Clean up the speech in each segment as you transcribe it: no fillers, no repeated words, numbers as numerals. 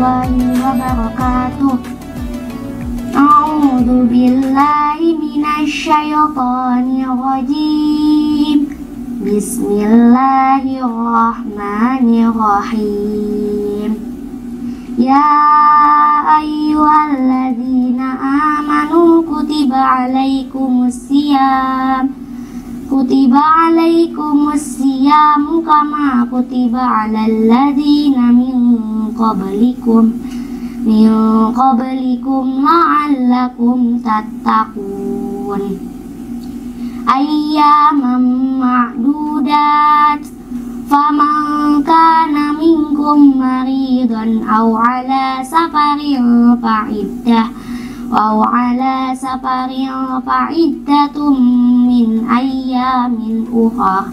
warahmatullahi wabarakatuh. A'udzu billahi minasyaitonir rajim. Bismillahirrahmanirrahim. Ya ayyuhalladzina amanu kutiba alaikumus siyam kama kutiba alal ladzina min qablikum la'allakum tattaqun. Ayyaman ma'dudat faman kana minkum maridan aw ala safarin fa'iddatum min ayyamin ukhra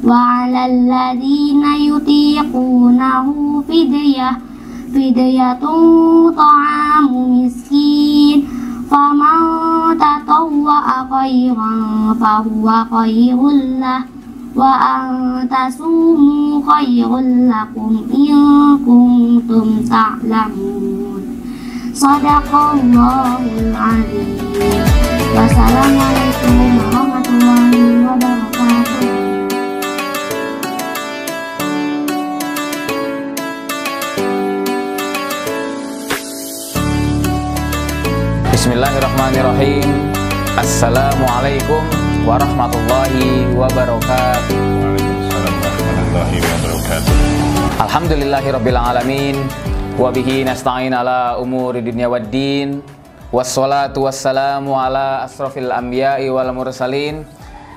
wa 'alal ladzina yutiqunahu fidyatun ta'amu miskin faman tatawwa'a khairan fahuwa khairul lah wa an tasumu khairul lakum in kuntum ta'lamun. Shadaqallahul azim. Wassalamualaikum warahmatullahi wabarakatuh. Bismillahirrahmanirrahim. Assalamualaikum warahmatullahi wabarakatuh. Waalaikumsalam warahmatullahi wabarakatuh. Alhamdulillahirabbil alamin. Wa bihi nasta'in ala umuri dunya waddin. Wassalatu wassalamu ala asrofil anbiya'i wal mursalin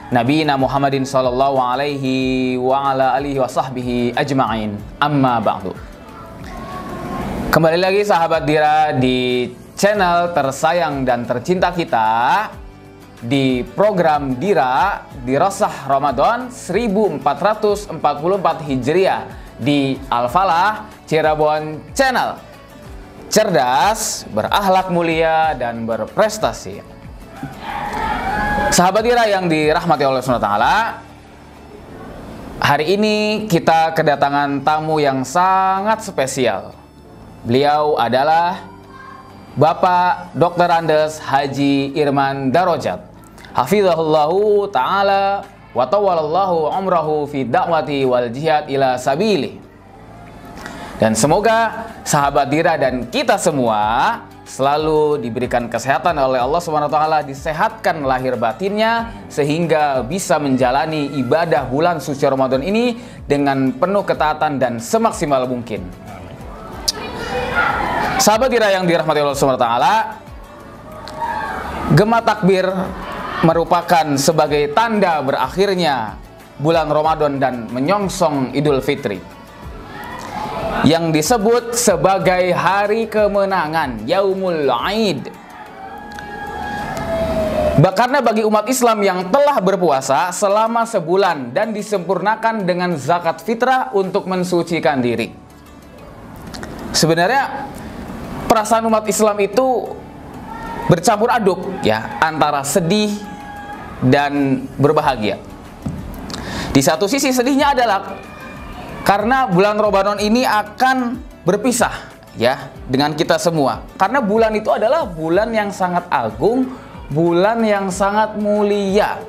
nabiyina Muhammadin sallallahu alaihi wa ala alihi wa sahbihi ajma'in. Amma ba'du. Kembali lagi sahabat Dira di channel tersayang dan tercinta kita, di program Dira Dirasah Ramadan 1444 Hijriah di Al-Falah Cirebon Channel. Cerdas, berakhlak mulia, dan berprestasi. Sahabat Dira yang dirahmati Allah SWT, hari ini kita kedatangan tamu yang sangat spesial. Beliau adalah Bapak Dr. Andes Haji Irman Darajat, hafizahullahu ta'ala wa tawalallahu umrahu fi da'wati wal jihad ila sabili. Dan semoga sahabat Dira dan kita semua selalu diberikan kesehatan oleh Allah SWT, disehatkan lahir batinnya sehingga bisa menjalani ibadah bulan suci Ramadan ini dengan penuh ketaatan dan semaksimal mungkin. Sahabat Dira yang dirahmati Allah SWT, gema takbir merupakan sebagai tanda berakhirnya bulan Ramadan dan menyongsong Idul Fitri, yang disebut sebagai hari kemenangan, Yaumul Aid. Karena bagi umat Islam yang telah berpuasa selama sebulan dan disempurnakan dengan zakat fitrah untuk mensucikan diri. Sebenarnya perasaan umat Islam itu bercampur aduk ya, antara sedih dan berbahagia. Di satu sisi sedihnya adalah karena bulan Ramadan ini akan berpisah ya dengan kita semua. Karena bulan itu adalah bulan yang sangat agung, bulan yang sangat mulia.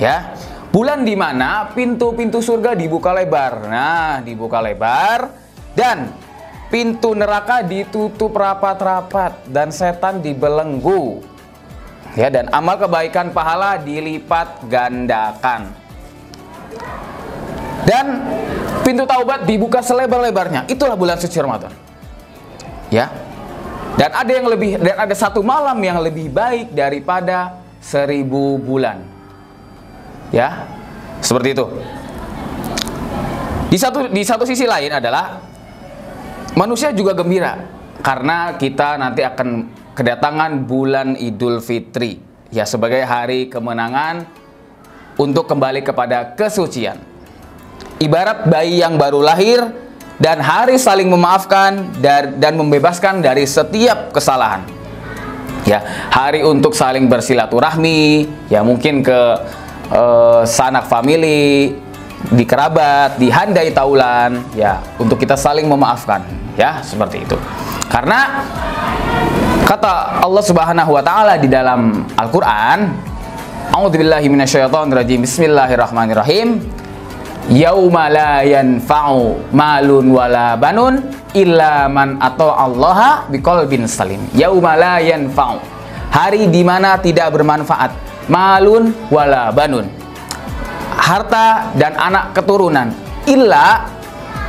Ya. Bulan di mana pintu-pintu surga dibuka lebar. Nah, dibuka lebar dan pintu neraka ditutup rapat-rapat dan setan dibelenggu. Ya, dan amal kebaikan pahala dilipat gandakan. Dan pintu taubat dibuka selebar-lebarnya. Itulah bulan suci Ramadan. Ya. Dan ada satu malam yang lebih baik daripada 1000 bulan. Ya. Seperti itu. Di satu sisi lain adalah manusia juga gembira karena kita nanti akan kedatangan bulan Idul Fitri, ya, sebagai hari kemenangan untuk kembali kepada kesucian. Ibarat bayi yang baru lahir dan hari saling memaafkan dan membebaskan dari setiap kesalahan. Ya, hari untuk saling bersilaturahmi, ya mungkin ke sanak famili, di kerabat, di handai taulan, ya, untuk kita saling memaafkan, ya, seperti itu. Karena kata Allah Subhanahu wa taala di dalam Al-Qur'an, A'udzubillahi minasyaitonirrajim. Bismillahirrahmanirrahim. Yauma la yanfa'u malun wala banun illa man ata'allaha biqalbin salim. Yauma la yanfa'u. Hari di mana tidak bermanfaat malun wala banun, harta dan anak keturunan. Illa,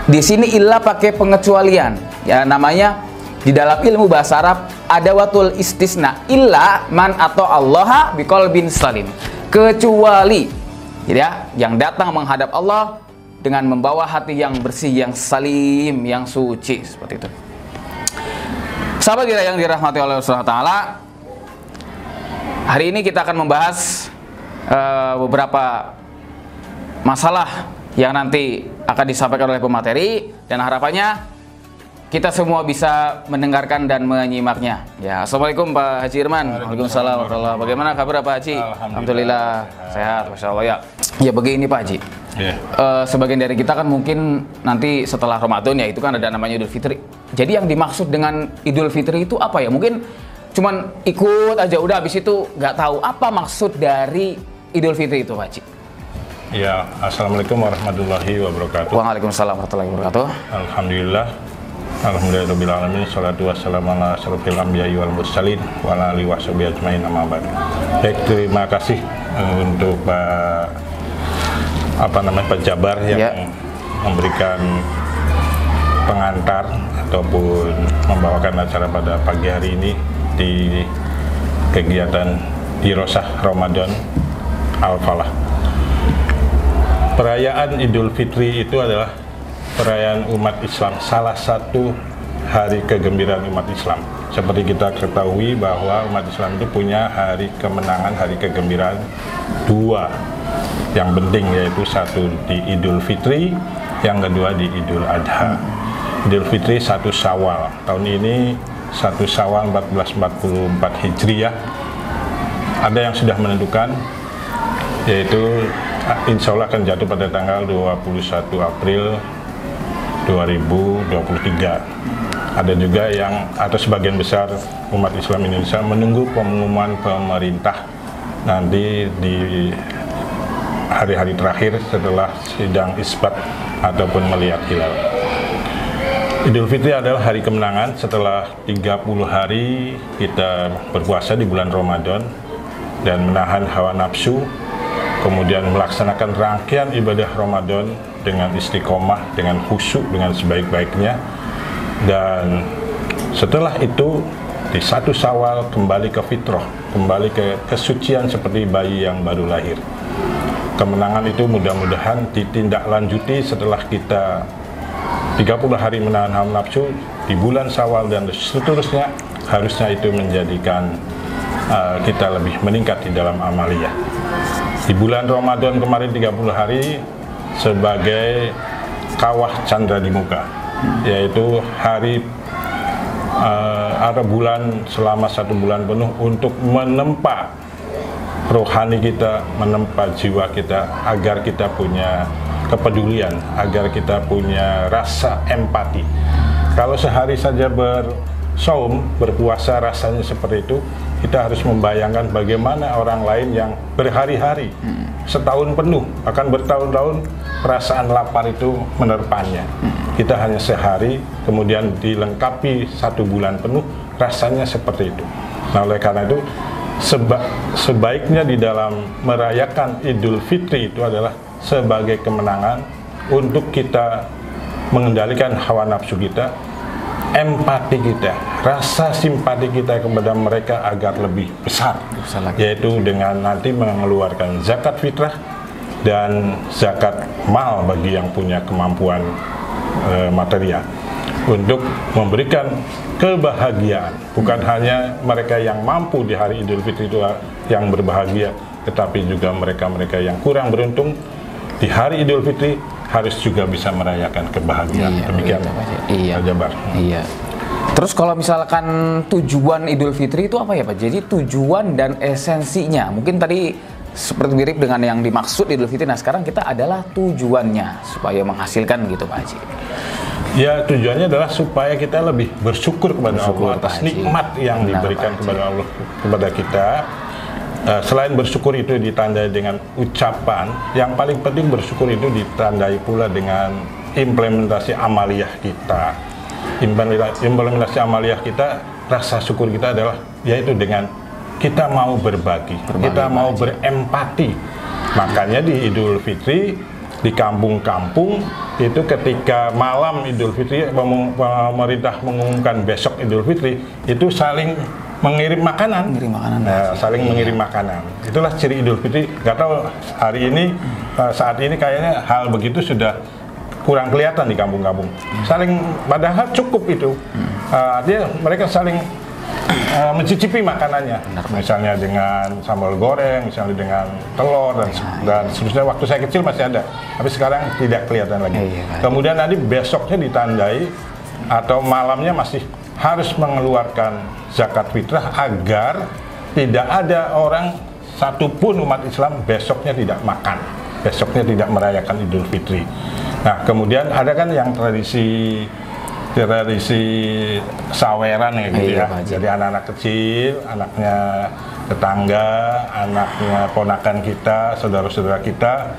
di sini illa pakai pengecualian, ya, namanya di dalam ilmu bahasa Arab ada watul istisna. Illa man atau Allah biqalbin salim, kecuali, ya, yang datang menghadap Allah dengan membawa hati yang bersih, yang salim, yang suci, seperti itu. Sahabat kita yang dirahmati oleh Allah Subhanahu wa taala, hari ini kita akan membahas beberapa masalah yang nanti akan disampaikan oleh pemateri, dan harapannya kita semua bisa mendengarkan dan menyimaknya. Ya, assalamualaikum Pak Haji Irman. Waalaikumsalam warahmatullahi. Bagaimana kabar Pak Haji? Alhamdulillah sehat, masya Allah ya. Ya begini Pak Haji. Sebagian dari kita kan mungkin nanti setelah Ramadan, ya, itu kan ada namanya Idul Fitri. Jadi yang dimaksud dengan Idul Fitri itu apa ya? Mungkin cuman ikut aja udah, habis itu nggak tahu apa maksud dari Idul Fitri itu Pak Haji. Ya, assalamualaikum warahmatullahi wabarakatuh. Waalaikumsalam warahmatullahi wabarakatuh. Alhamdulillah, alhamdulillahirabbil alamin, sholatu wassalamu ala asyrofil anbiya'i wal mursalin wa ala alihi washabihi ajmain, amma ba'd. Baik, terima kasih untuk Pak Jabar yang memberikan pengantar ataupun membawakan acara pada pagi hari ini di kegiatan Dirosah Ramadan Al-Falah. Perayaan Idul Fitri itu adalah perayaan umat Islam, salah satu hari kegembiraan umat Islam. Seperti kita ketahui bahwa umat Islam itu punya hari kemenangan, hari kegembiraan dua yang penting, yaitu satu di Idul Fitri, yang kedua di Idul Adha. Idul Fitri 1 Syawal, tahun ini 1 Syawal 1444 Hijriah. Ada yang sudah menentukan, yaitu insya Allah akan jatuh pada tanggal 21 April 2023. Ada juga yang, atau sebagian besar umat Islam Indonesia menunggu pengumuman pemerintah nanti di hari-hari terakhir setelah sidang isbat ataupun melihat hilal. Idul Fitri adalah hari kemenangan setelah 30 hari kita berpuasa di bulan Ramadan dan menahan hawa nafsu, kemudian melaksanakan rangkaian ibadah Ramadan dengan istiqomah, dengan khusyuk, dengan sebaik-baiknya. Dan setelah itu di 1 Syawal kembali ke fitrah, kembali ke kesucian seperti bayi yang baru lahir. Kemenangan itu mudah-mudahan ditindaklanjuti setelah kita 30 hari menahan hawa nafsu di bulan Syawal dan seterusnya. Harusnya itu menjadikan kita lebih meningkat di dalam amaliyah. Di bulan Ramadan kemarin 30 hari sebagai kawah candra di muka, yaitu hari ada bulan selama 1 bulan penuh untuk menempa rohani kita, menempa jiwa kita, agar kita punya kepedulian, agar kita punya rasa empati. Kalau sehari saja bersaum, berpuasa rasanya seperti itu, kita harus membayangkan bagaimana orang lain yang berhari-hari, setahun penuh, bahkan bertahun-tahun perasaan lapar itu menerpanya. Kita hanya sehari, kemudian dilengkapi 1 bulan penuh, rasanya seperti itu. Nah, oleh karena itu, sebaiknya di dalam merayakan Idul Fitri itu adalah sebagai kemenangan untuk kita mengendalikan hawa nafsu kita, empati kita, rasa simpati kita kepada mereka agar lebih besar, yaitu dengan nanti mengeluarkan zakat fitrah dan zakat mal bagi yang punya kemampuan material, untuk memberikan kebahagiaan. Bukan hanya mereka yang mampu di hari Idul Fitri itu yang berbahagia, tetapi juga mereka-mereka yang kurang beruntung di hari Idul Fitri harus juga bisa merayakan kebahagiaan. Demikian, Pak Jabar. Iya. Terus kalau misalkan tujuan Idul Fitri itu apa ya Pak? Jadi tujuan dan esensinya, mungkin tadi seperti mirip dengan yang dimaksud Idul Fitri. Nah, sekarang kita adalah tujuannya supaya menghasilkan gitu Pak Haji. Ya, tujuannya adalah supaya kita lebih bersyukur kepada Allah atas nikmat yang diberikan kepada Allah kepada kita. Selain bersyukur itu ditandai dengan ucapan, yang paling penting bersyukur itu ditandai pula dengan implementasi amaliyah kita. Implementasi amaliyah kita, rasa syukur kita adalah yaitu dengan kita mau berbagi kita mau berempati. Makanya di Idul Fitri di kampung-kampung itu ketika malam Idul Fitri pemerintah mengumumkan besok Idul Fitri itu saling mengirim makanan, saling mengirim makanan. Itulah ciri Idul Fitri. Gak tahu hari ini saat ini kayaknya hal begitu sudah kurang kelihatan di kampung-kampung. Saling, padahal cukup itu. Artinya mereka saling mencicipi makanannya, misalnya dengan sambal goreng, misalnya dengan telur dan seterusnya. Waktu saya kecil masih ada, tapi sekarang tidak kelihatan lagi. Kemudian nanti besoknya ditandai atau malamnya masih harus mengeluarkan zakat fitrah agar tidak ada orang satupun umat Islam besoknya tidak makan, besoknya tidak merayakan Idul Fitri. Nah, kemudian ada kan yang tradisi saweran ya gitu ya. Jadi anak-anak kecil, anaknya tetangga, anaknya ponakan kita, saudara-saudara kita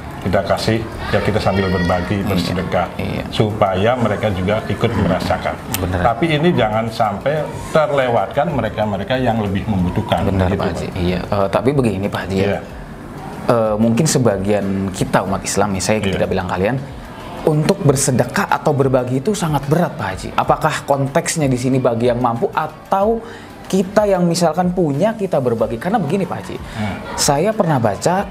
kasih, ya kita sambil berbagi, bersedekah, supaya mereka juga ikut merasakan. Tapi ini jangan sampai terlewatkan mereka-mereka yang lebih membutuhkan. Benar gitu, Pak Haji. Iya. Tapi begini Pak Haji ya. Mungkin sebagian kita umat Islam, saya tidak bilang kalian, untuk bersedekah atau berbagi itu sangat berat Pak Haji. Apakah konteksnya di sini bagi yang mampu atau kita yang misalkan punya kita berbagi? Karena begini Pak Haji, saya pernah baca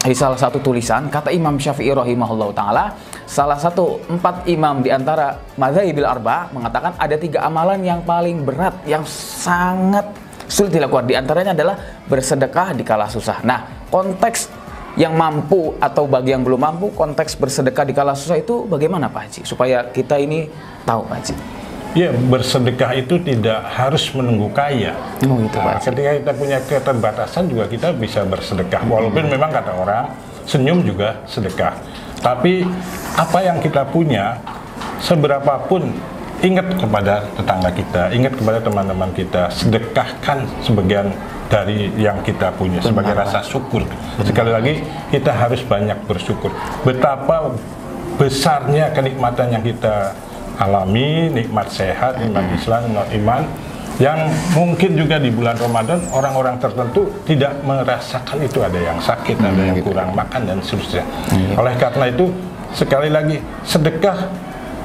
di salah satu tulisan, kata Imam Syafi'i rahimahullah ta'ala, salah satu 4 imam di antara madzhabil arba mengatakan ada 3 amalan yang paling berat, yang sangat sulit dilakukan. Di antaranya adalah bersedekah di kala susah. Nah, konteks yang mampu atau bagi yang belum mampu, konteks bersedekah di kala susah itu bagaimana Pak Haji? Supaya kita ini tahu Pak Haji. Ya, bersedekah itu tidak harus menunggu kaya. Gitu, Pak Haji. Ketika kita punya keterbatasan juga kita bisa bersedekah. Walaupun memang kata orang, senyum juga sedekah. Tapi apa yang kita punya, seberapapun, ingat kepada tetangga kita, ingat kepada teman-teman kita, sedekahkan sebagian dari yang kita punya sebagai rasa syukur. Sekali lagi kita harus banyak bersyukur. Betapa besarnya kenikmatan yang kita alami, nikmat sehat, nikmat Islam, nikmat iman, yang mungkin juga di bulan Ramadan orang-orang tertentu tidak merasakan itu, ada yang sakit, ada yang kurang makan dan seterusnya. Oleh karena itu sekali lagi sedekah,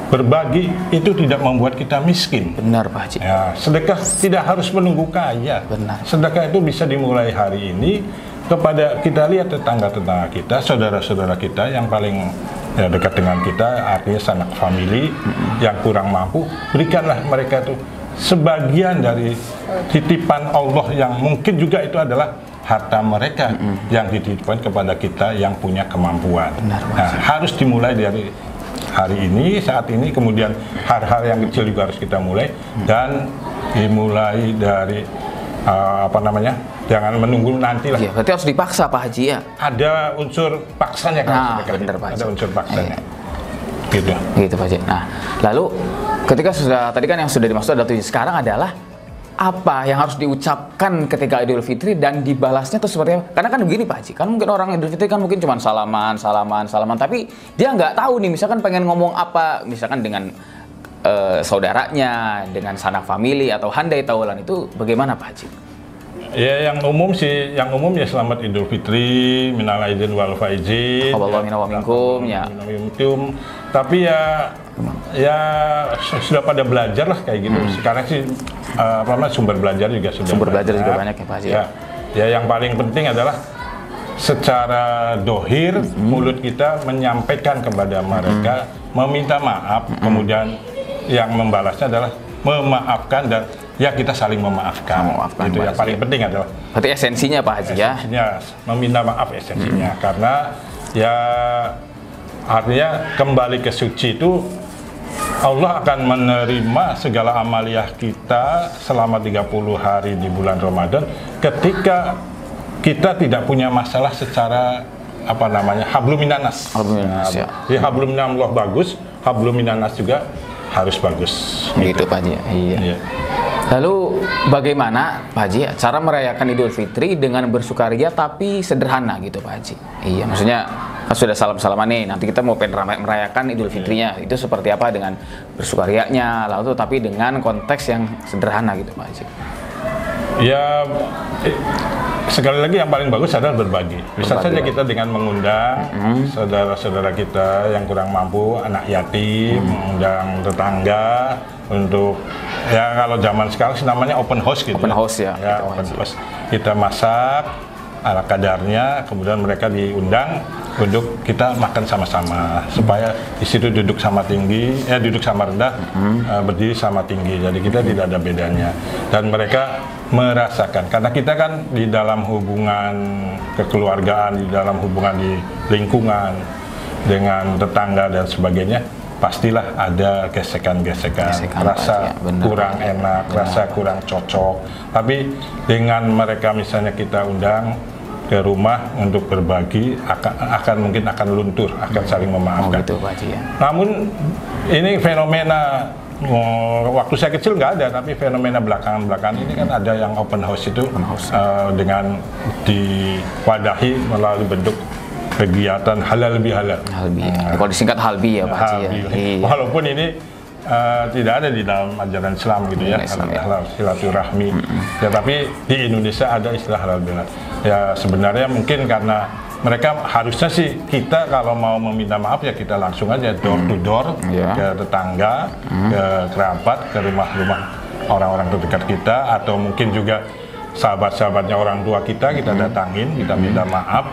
berbagi itu tidak membuat kita miskin. Benar Pak Haji. Ya, sedekah tidak harus menunggu kaya. Benar. Sedekah itu bisa dimulai hari ini kepada kita lihat tetangga-tetangga kita, saudara-saudara kita yang paling dekat dengan kita, artinya sanak famili yang kurang mampu, berikanlah mereka itu sebagian dari titipan Allah yang mungkin juga itu adalah harta mereka yang dititipkan kepada kita yang punya kemampuan. Benar, nah, harus dimulai dari hari ini, saat ini, kemudian hal-hal yang kecil juga harus kita mulai dan dimulai dari jangan menunggu nanti lah. Iya, berarti harus dipaksa Pak Haji ya. Ada unsur paksanya kan? Benar Pak Haji. Ada unsur paksanya. Gitu. Gitu Pak Haji. Nah, lalu ketika sudah tadi kan yang sudah dimaksud ada tujuh, sekarang adalah apa yang harus diucapkan ketika Idul Fitri dan dibalasnya tuh seperti apa? Karena kan begini Pak Haji, kan mungkin orang Idul Fitri kan mungkin cuma salaman, tapi dia nggak tahu nih, misalkan pengen ngomong apa, misalkan dengan saudaranya, dengan sanak famili atau handai taulan, itu bagaimana Pak Haji? Ya, yang umum sih, yang umum ya selamat Idul Fitri, minal aidin wal faizin. Taqabbalallahu minna wa minkum ya. Tapi ya sudah pada belajar lah kayak gitu. Sekarang sih sumber belajar juga sudah. Sumber belajar juga banyak ya Pak Haji. Ya, yang paling penting adalah secara dohir mulut kita menyampaikan kepada mereka, meminta maaf, kemudian yang membalasnya adalah memaafkan dan ya kita saling memaafkan. Itu yang paling penting adalah. Berarti esensinya Pak Haji ya? Esensinya meminta maaf esensinya, karena ya artinya kembali ke suci itu Allah akan menerima segala amaliyah kita selama 30 hari di bulan Ramadan ketika kita tidak punya masalah secara apa namanya hablum minanas. Hablum minanas, ya. Jadi hablum minallah bagus, hablum minanas juga harus bagus. Gitu Pak Haji. Iya. Iya. Lalu bagaimana Pak Haji cara merayakan Idul Fitri dengan bersukaria tapi sederhana gitu Pak Haji? Iya, maksudnya kan sudah salam-salaman nih, nanti kita mau merayakan Idul Fitrinya, itu seperti apa dengan bersukarianya, lalu tapi dengan konteks yang sederhana gitu Pak Haji? Ya, sekali lagi yang paling bagus adalah berbagi. Bisa saja kita dengan mengundang saudara-saudara kita yang kurang mampu, anak yatim, mengundang tetangga untuk, ya kalau zaman sekarang namanya open house gitu. Open house ya. Open house. Kita masak ala kadarnya, kemudian mereka diundang untuk kita makan sama-sama supaya di situ duduk sama tinggi, duduk sama rendah, berdiri sama tinggi. Jadi kita tidak ada bedanya dan mereka merasakan, karena kita kan di dalam hubungan kekeluargaan, di dalam hubungan di lingkungan dengan tetangga dan sebagainya, pastilah ada gesekan-gesekan, rasa kurang enak, rasa kurang cocok. Tapi dengan mereka misalnya kita undang ke rumah untuk berbagi, akan mungkin akan luntur, akan saling memaafkan. Gitu, Pak Haji, ya. Namun ini fenomena waktu saya kecil nggak ada, tapi fenomena belakangan ini kan ada yang open house itu, dengan diwadahi melalui bentuk kegiatan halal bihalal. Kalau disingkat halbi ya Pak Haji ya. Walaupun ini tidak ada di dalam ajaran Islam gitu ya, halal silaturahmi. Ya, tapi di Indonesia ada istilah halal bihalal. Ya sebenarnya mungkin karena mereka harusnya sih, kita kalau mau meminta maaf ya kita langsung aja door to door ke tetangga, ke kerabat, ke rumah-rumah orang-orang terdekat kita, atau mungkin juga sahabat-sahabatnya orang tua kita datangin, kita minta maaf.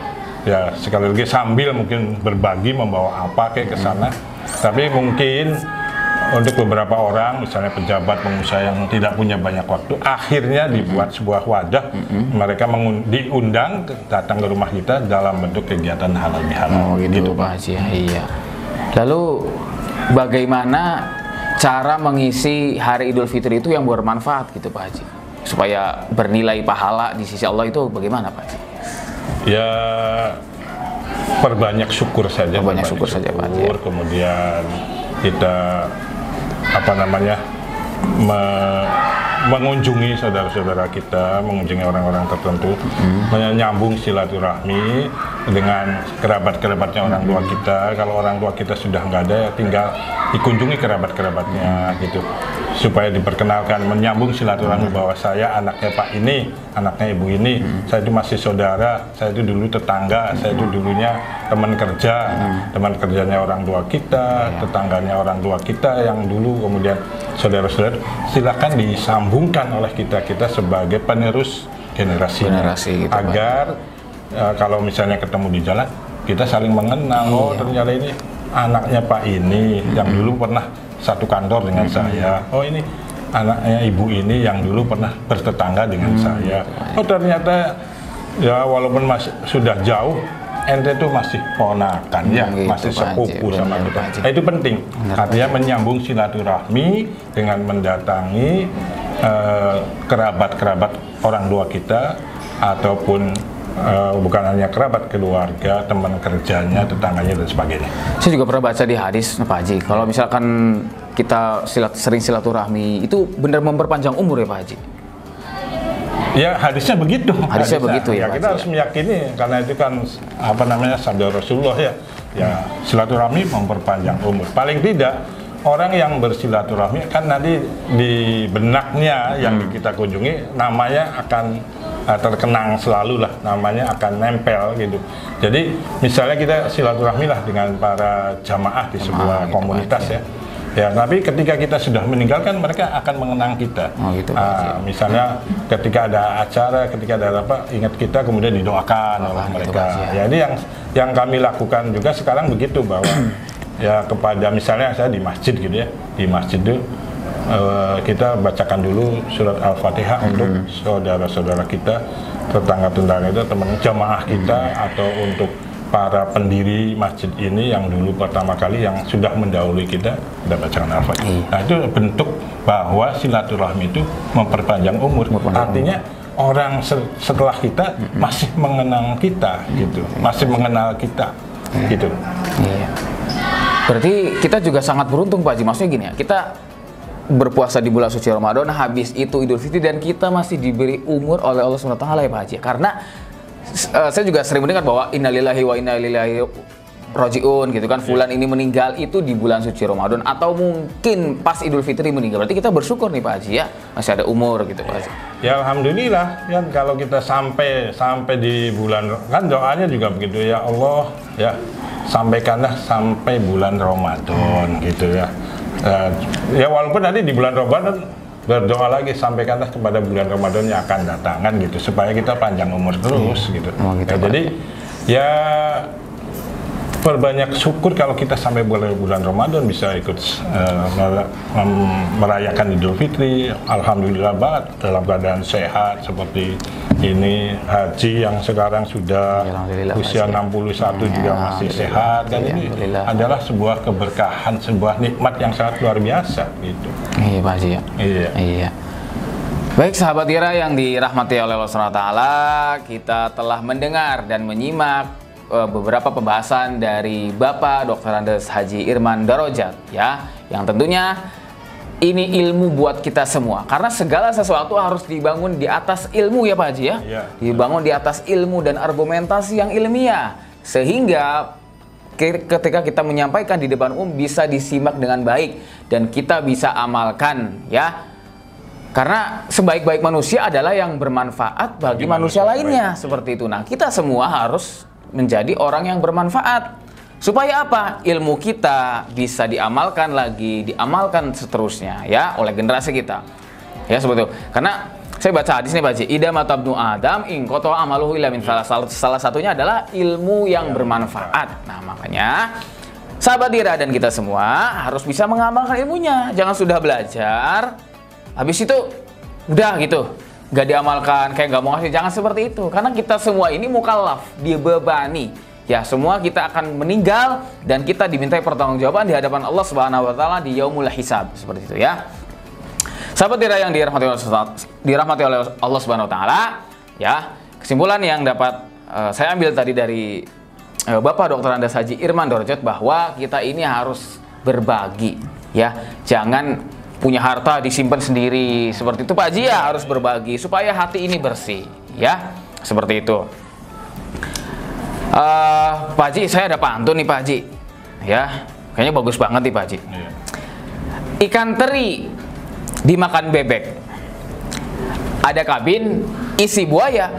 Ya sekali lagi sambil mungkin berbagi, membawa apa kayak ke sana. Tapi mungkin untuk beberapa orang, misalnya pejabat, pengusaha yang tidak punya banyak waktu, akhirnya dibuat sebuah wadah, mereka diundang datang ke rumah kita dalam bentuk kegiatan halal bihalal. Gitu Pak Haji. Iya. Lalu bagaimana cara mengisi hari Idul Fitri itu yang bermanfaat gitu Pak Haji, supaya bernilai pahala di sisi Allah, itu bagaimana Pak Haji? Ya perbanyak syukur saja. Perbanyak syukur saja Pak Haji. Kemudian kita mengunjungi saudara-saudara kita, mengunjungi orang-orang tertentu, menyambung silaturahmi dengan kerabat-kerabatnya orang tua kita. Kalau orang tua kita sudah nggak ada, ya tinggal dikunjungi kerabat-kerabatnya gitu, supaya diperkenalkan, menyambung silaturahmi bahwa saya anaknya Pak ini, anaknya Ibu ini, saya itu masih saudara, saya itu dulu tetangga, saya itu dulunya teman kerja, teman kerjanya orang tua kita, tetangganya orang tua kita yang dulu, kemudian saudara-saudara, silakan disambungkan oleh kita sebagai penerus generasi gitu, agar kalau misalnya ketemu di jalan, kita saling mengenal. Oh ternyata ini anaknya Pak ini yang dulu pernah satu kantor dengan saya. Oh ini anaknya Ibu ini yang dulu pernah bertetangga dengan saya. Oh ternyata ya walaupun masih sudah jauh, ente tuh masih ponakan ya, masih sepupu sama kita. Nah, itu penting. Artinya menyambung silaturahmi dengan mendatangi kerabat-kerabat orang tua kita, ataupun bukan hanya kerabat, keluarga, teman kerjanya, tetangganya dan sebagainya. Saya juga pernah baca di hadis Pak Haji, kalau misalkan kita sering silaturahmi itu benar memperpanjang umur ya Pak Haji? Ya hadisnya begitu. Hadisnya begitu ya. Kita harus meyakini, karena itu kan apa namanya, sabda Rasulullah ya. Ya silaturahmi memperpanjang umur. Paling tidak orang yang bersilaturahmi kan nanti di benaknya yang kita kunjungi namanya akan terkenang selalu lah, namanya akan nempel gitu. Jadi misalnya kita silaturahmi lah dengan para jamaah di sebuah komunitas ya. Ya, tapi ketika kita sudah meninggalkan, mereka akan mengenang kita. Misalnya ketika ada acara, ketika ada apa, ingat kita, kemudian didoakan oleh mereka. Ya, ini yang kami lakukan juga sekarang begitu, bahwa ya kepada misalnya saya di masjid gitu ya, di masjid itu kita bacakan dulu surat Al-Fatihah untuk saudara-saudara kita, tetangga-tetangga kita, teman jamaah kita, atau untuk para pendiri masjid ini yang dulu pertama kali yang sudah mendahului kita bacakan Al-Fatihah. Nah itu bentuk bahwa silaturahmi itu memperpanjang umur. Artinya orang setelah kita masih mengenal kita gitu, masih mengenal kita gitu. Iya. Berarti kita juga sangat beruntung Pak Haji. Maksudnya gini ya, kita berpuasa di bulan suci Ramadan, habis itu Idul Fitri, dan kita masih diberi umur oleh Allah SWT ya Pak Haji. Karena saya juga sering mendengar bahwa innalillahi wa inna ilaihi rajiun gitu kan, fulan ini meninggal itu di bulan suci Ramadan atau mungkin pas Idul Fitri meninggal. Berarti kita bersyukur nih Pak Haji ya, masih ada umur gitu Pak Haji. Ya alhamdulillah ya, kalau kita sampai di bulan, kan doanya juga begitu, ya Allah ya sampaikanlah sampai bulan Ramadan gitu ya. Ya walaupun nanti di bulan Ramadan berdoa lagi, sampaikanlah kepada bulan Ramadan yang akan datang kan gitu, supaya kita panjang umur terus gitu. Gitu Ya, jadi ya perbanyak syukur kalau kita sampai bulan Ramadan bisa ikut merayakan Idul Fitri. Alhamdulillah banget dalam keadaan sehat seperti ini. Haji yang sekarang sudah usia 61 juga masih sehat, dan ini adalah sebuah keberkahan, sebuah nikmat yang sangat luar biasa gitu. Iya Pak Haji ya. Iya. Baik sahabat Ira yang dirahmati oleh Allah SWT, kita telah mendengar dan menyimak beberapa pembahasan dari Bapak Dr. Andes Haji Irman Darajat ya, yang tentunya ini ilmu buat kita semua, karena segala sesuatu harus dibangun di atas ilmu ya Pak Haji ya. Dibangun di atas ilmu dan argumentasi yang ilmiah, sehingga ketika kita menyampaikan di depan umum bisa disimak dengan baik dan kita bisa amalkan ya. Karena sebaik-baik manusia adalah yang bermanfaat bagi manusia lainnya, seperti itu. Nah, kita semua harus menjadi orang yang bermanfaat. Supaya apa? Ilmu kita bisa diamalkan lagi, diamalkan seterusnya ya oleh generasi kita. Ya seperti itu. Karena saya baca hadis nih Pak Haji, idza matabnu adam in qata amaluhu illa min salah satunya adalah ilmu yang bermanfaat. Nah, makanya sahabat Ira dan kita semua harus bisa mengamalkan ilmunya. Jangan sudah belajar habis itu udah gitu gak diamalkan, kayak gak mau ngasih. Jangan seperti itu, karena kita semua ini mukallaf, dibebani ya, semua kita akan meninggal dan kita dimintai pertanggungjawaban di hadapan Allah Subhanahu wa taala di yaumul hisab, seperti itu ya. Sahabat Ira yang dirahmati oleh Allah Subhanahu wa taala ya, kesimpulan yang dapat saya ambil tadi dari Bapak Dr. Andes Haji Irman Darajat, bahwa kita ini harus berbagi ya, jangan punya harta disimpan sendiri seperti itu Pak Haji ya, harus berbagi supaya hati ini bersih ya, seperti itu. Pak Haji, saya ada pantun nih Pak Haji ya, kayaknya bagus banget nih Pak Haji. Ikan teri dimakan bebek, ada kabin isi buaya.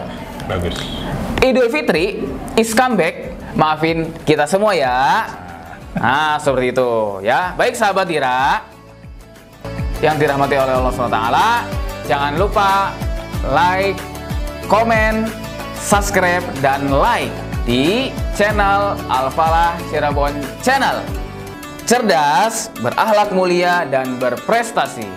Bagus. Idul Fitri is comeback, maafin kita semua ya. Nah seperti itu ya. Baik sahabat Ira yang dirahmati oleh Allah SWT, jangan lupa like, komen, subscribe, dan like di channel Al-Falah Cirebon Channel. Cerdas, berakhlak mulia, dan berprestasi.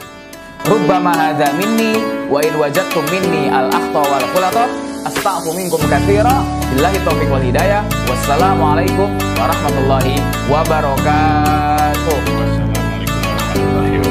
Rubbama hadza minni wa in wajadtum minni al-akhta wal khulatat astaghfiru minkum katsira. Billahi taufiq wal hidayah. Wassalamualaikum warahmatullahi wabarakatuh. Wassalamualaikum warahmatullahi wabarakatuh.